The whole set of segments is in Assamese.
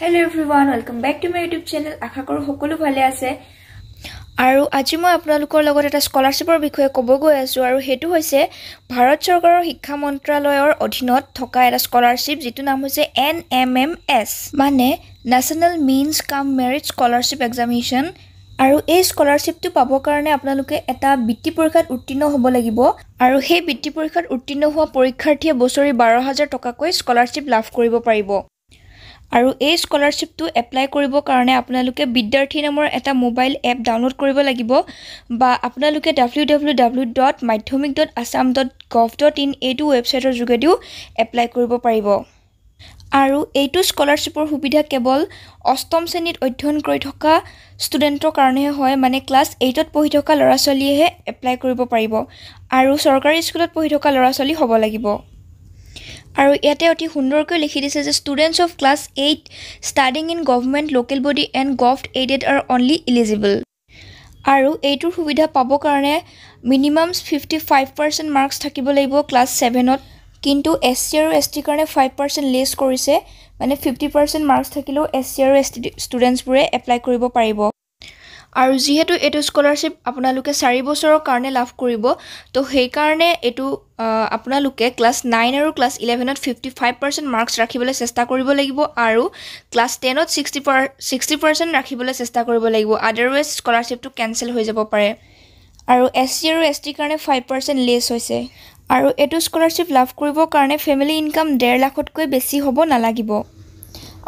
Hello everyone, welcome back to my YouTube channel. আশা কৰো সকলো ভালে আছে আৰু আজি মই আপোনালোকৰ লগত এটা স্কলাৰশ্বিপৰ বিষয়ে ক'ব গৈ আছো আৰু হেতু হৈছে ভাৰত চৰকাৰৰ শিক্ষা মন্ত্ৰালয়ৰ অধীনত থকা এটা স্কলাৰশ্বিপ যেটো নাম হৈছে NMMS মানে নেশনাল মিনছ কাম মেৰিট স্কলাৰশ্বিপ এক্সামিনেশ্যন আৰু এই স্কলাৰশ্বিপটো পাবৰ কাৰণে আপোনালোকে এটা বৃত্তি পৰীক্ষাত উত্তীৰ্ণ হ'ব লাগিব আৰু সেই বৃত্তি পৰীক্ষাত উত্তীৰ্ণ হোৱা পৰীক্ষাৰ্থীয়ে বছৰি 12000 টকাকৈ স্কলাৰশ্বিপ লাভ কৰিব পাৰিব আৰু এই স্কলাৰশ্বিপটো এপ্লাই কৰিব কাৰণে আপোনালোকে বিদ্যাৰ্থী নামৰ এটা মোবাইল এপ ডাউনলোড কৰিব লাগিব বা আপোনালোকে www.madhyamik.assam.gov.in এইটো ৱেবছাইটৰ যোগেদিও এপ্লাই কৰিব পাৰিব আৰু এইটো স্কলাৰশ্বিপৰ সুবিধা কেৱল অষ্টম শ্ৰেণীত অধ্যয়ন কৰি থকা ষ্টুডেণ্টৰ কাৰণে হয় মানে ক্লাছ 8ত পঢ়ি থকা ল'ৰা ছোৱালীয়েহে এপ্লাই কৰিব পাৰিব আৰু চৰকাৰী স্কুলত পঢ়ি থকা ল'ৰা ছোৱালী হ'ব লাগিব আৰু ইয়াতে অতি সুন্দৰকৈ লিখি দিছে যে students of class 8 studying in government local body and govt aided are only eligible আৰু এইটোৰ সুবিধা পাব কাৰণে মিনিমাম 55% মাৰ্কছ থাকিব লাগিব ক্লাছ 7ত কিন্তু এছচি আৰু এছটি কাৰণে 5% লেছ কৰিছে মানে 50% মাৰ্কছ থাকিলেও এছচি আৰু এছটি ষ্টুডেণ্টছবোৰে এপ্লাই কৰিব পাৰিব আৰু যেহেতু এটো স্কলাৰশ্বিপ আপোনালোকে 4 বছৰৰ কাৰণে লাভ কৰিব তো সেই কাৰণে এটো আপোনালোকে ক্লাছ 9 আৰু ক্লাছ 11ত 55% মাৰ্কছ ৰাখিবলৈ চেষ্টা কৰিব লাগিব আৰু ক্লাছ 10ত 60% ৰাখিবলৈ চেষ্টা কৰিব লাগিব আদাৰৱাইজ স্কলাৰশ্বিপটো কেনসেল হৈ যাব পাৰে আৰু এছচি আৰু এছটি কাৰণে 5% লেছ হৈছে আৰু এটো স্কলাৰশ্বিপ লাভ কৰিবৰ কাৰণে ফ্যামিলি ইনকাম 1.5 লাখতকৈ বেছি হ'ব নালাগিব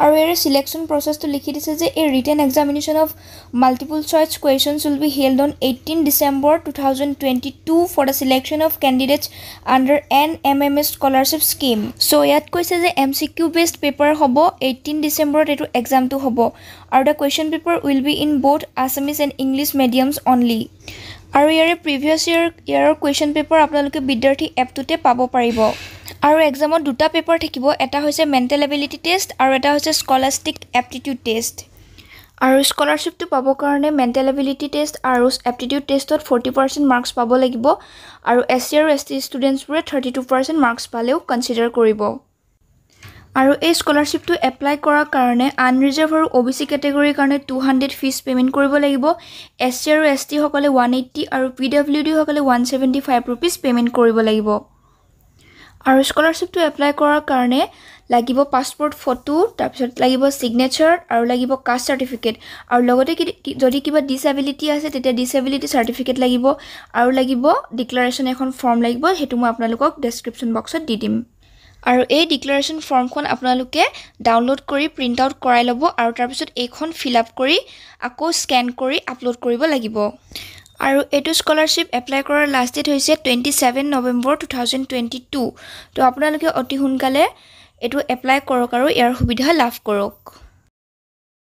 আৰু এৰ সিলেকশন প্ৰসেসটো লিখি দিছে যে a written examination of multiple choice questions will be held on 18 December 2022 for the selection of candidates under NMMS scholarship scheme so ইয়াত কৈছে যে এমসিকিউ বেসড পেপাৰ হ'ব 18 ডিসেম্বৰত এটো এক্সামটো হ'ব আৰু the question paper will be in both Assamese and English mediums only আৰু ইয়াৰে প্ৰিভিয়াস ইয়াৰৰ কোৱেশ্চন পেপাৰ আপোনালোকে বিদ্যাৰ্থী এপটোতে পাব পাৰিব আৰু এক্সামত দুটা পেপাৰ থাকিব এটা হৈছে মেন্টেল এবিলিটি টেষ্ট আৰু এটা হৈছে স্কলাস্টিক এপ্টিটিউড টেষ্ট আৰু স্কলাৰশ্বিপটো পাব কাৰণে মেন্টেল এবিলিটি টেষ্ট আৰু এপ্টিটিউড টেষ্টত 40% মাৰ্কছ পাব লাগিব আৰু এছচি আৰু এছটি ষ্টুডেণ্টছবোৰে 32% মাৰ্কছ পালেও কনসিডাৰ কৰিব আৰু এই স্কলাৰশ্বিপটো এপ্লাই কৰাৰ কাৰণে আনৰিজাৰ্ভ আৰু ওবিসি ক্যাটেগৰীৰ কাৰণে 200 ফিজ পেমেন্ট কৰিব লাগিব এছচি আৰু এছটি সকলে 180 আৰু পিডব্লিউডি সকলে 175 रुपीस পেমেন্ট কৰিব লাগিব আৰু স্কলাৰশ্বিপটো এপ্লাই কৰাৰ কাৰণে লাগিব পাসপোৰ্ট ফটো তাৰপিছত লাগিব সিগনেচাৰ আৰু লাগিব কাষ্ট সাৰ্টিফিকেট আৰু লগতে যদি কিবা ডিসএবিলিটি আছে তেতিয়া ডিসএবিলিটি সাৰ্টিফিকেট লাগিব আৰু লাগিব ডিক্লাৰেচন এখন ফৰ্ম লাগিব হেতু মই আপোনালোকক ডেসক্ৰিপচন বক্সত দি দিম আৰু এই ডিক্লাৰেচন ফৰ্মখন আপোনালোকে ডাউনলোড কৰি প্ৰিন্ট আউট কৰাই ল'ব আৰু তাৰ পিছত এইখন ফিল আপ কৰি আকৌ স্ক্যান কৰি আপলোড কৰিব লাগিব আৰু এটো স্কলাৰশ্বিপ এপ্লাই কৰাৰ লাষ্ট ডেট হৈছে 27 নৱেম্বৰ 2022 তো আপোনালোকে অতি সোনকালে এটো এপ্লাই কৰক আৰু ইয়াৰ সুবিধা লাভ কৰক